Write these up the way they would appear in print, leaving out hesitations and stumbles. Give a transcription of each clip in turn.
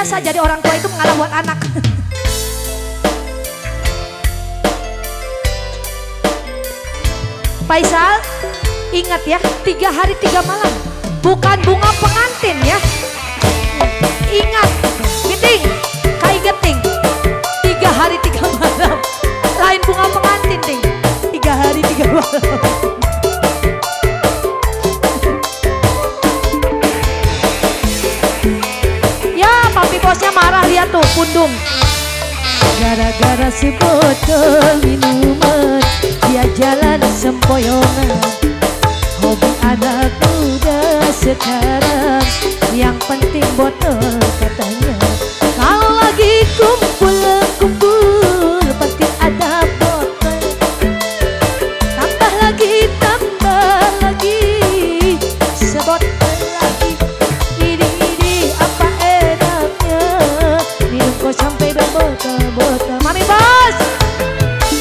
Biasa jadi orang tua itu mengalah buat anak. Faisal, ingat ya, 3 hari 3 malam. Bukan bunga pengantin ya. Ingat, Giting, Kai Geting, 3 hari 3 malam. Lain bunga pengantin, Ting. 3 hari 3 malam. Ya, papi bosnya marah, lihat tuh, pundung. Gara-gara si botol minuman, dia jalan sempoyongan. Hobi anak muda sekarang, yang penting botol katanya. Kalau lagi kumpul-kumpul, penting ada botol. Tambah lagi, sebotol lagi. Ini apa enaknya, minum kok sampai berbotol-botol. Mami bos,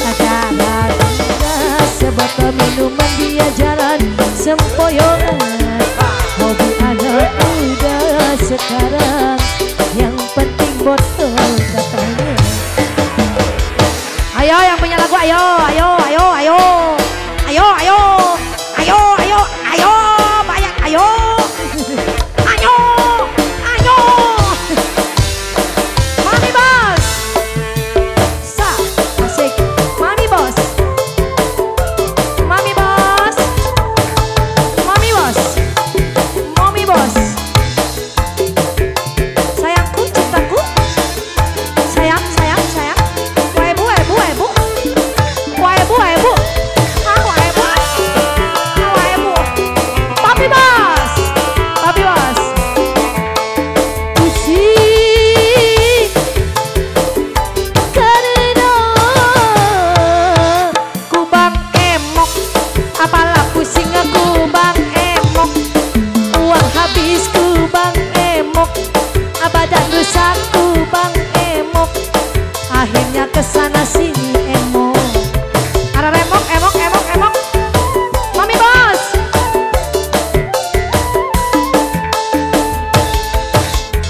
ada sebotol minuman, dia jalan sempoyongan. Hobi anak muda sekarang, yang penting botol katanya. Ayo yang punya lagu, ayo banyak, ayo Mami bos, asik. Mami bos, sayangku, cintaku, sayang, waebu, papi bos, pusing karena ku bang emok, apalah pusing aku bang emok, uang habis ku bang emok, badan rusak ku bang emok, akhirnya kesana sini emok. Ada remok, emok. Mami bos,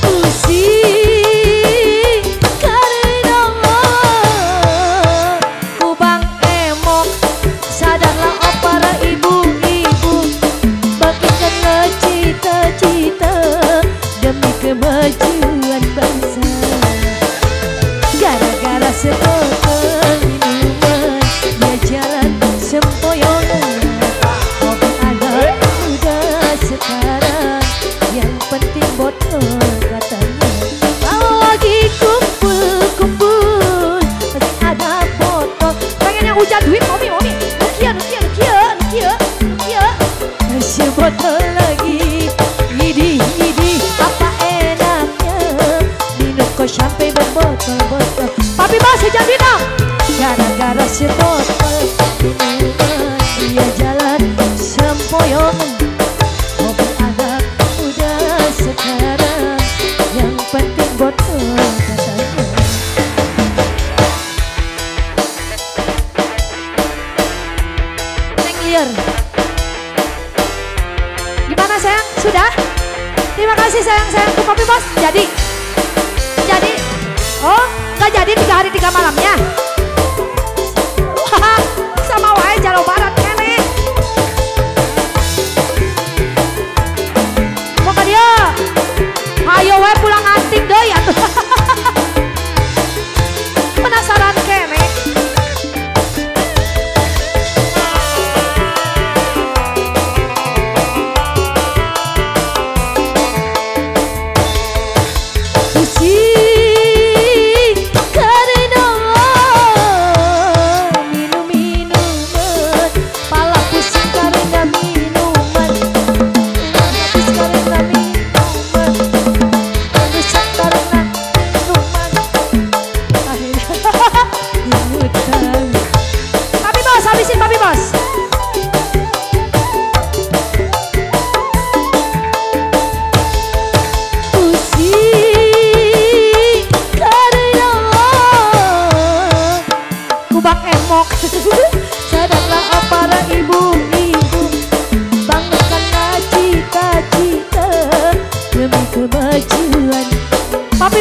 pusing karena ku bang emok, sadarlah oh para ibu-ibu, bagikanlah cita-cita demi kemajuan bangsa. Gara-gara sebotol minuman, dia jalan sempoyongan. Hobi anak muda sekarang, yang penting botol katanya. Kalau lagi kumpul-kumpul, masih ada botol. Pengen yang hujan duit, Momi. Nukia. Si botol lagi. Idi, apa enaknya, minum kok sampai berbotol-botol. Papi bos, hujan duit dong. Gara-gara si botol minuman, dia jalan sempoyongan. Hobi anak muda sekarang, yang penting botol katanya. Neng liar. Gimana sayang? Sudah? Terima kasih sayang-sayangku papi bos. Jadi? Oh, nggak jadi 3 hari 3 malamnya? Wah, sama wae Jawa Barat kene. Moga dia. Ayo wae pulang anting deh atuh. Penasaran kene. Pusing karena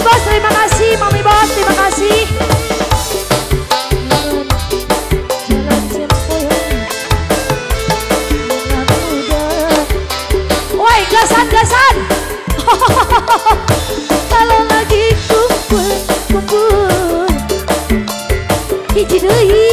Mami Bos terima kasih, Mami Bos terima kasih. Woi gasan. Kalau lagi kumpul hiji deui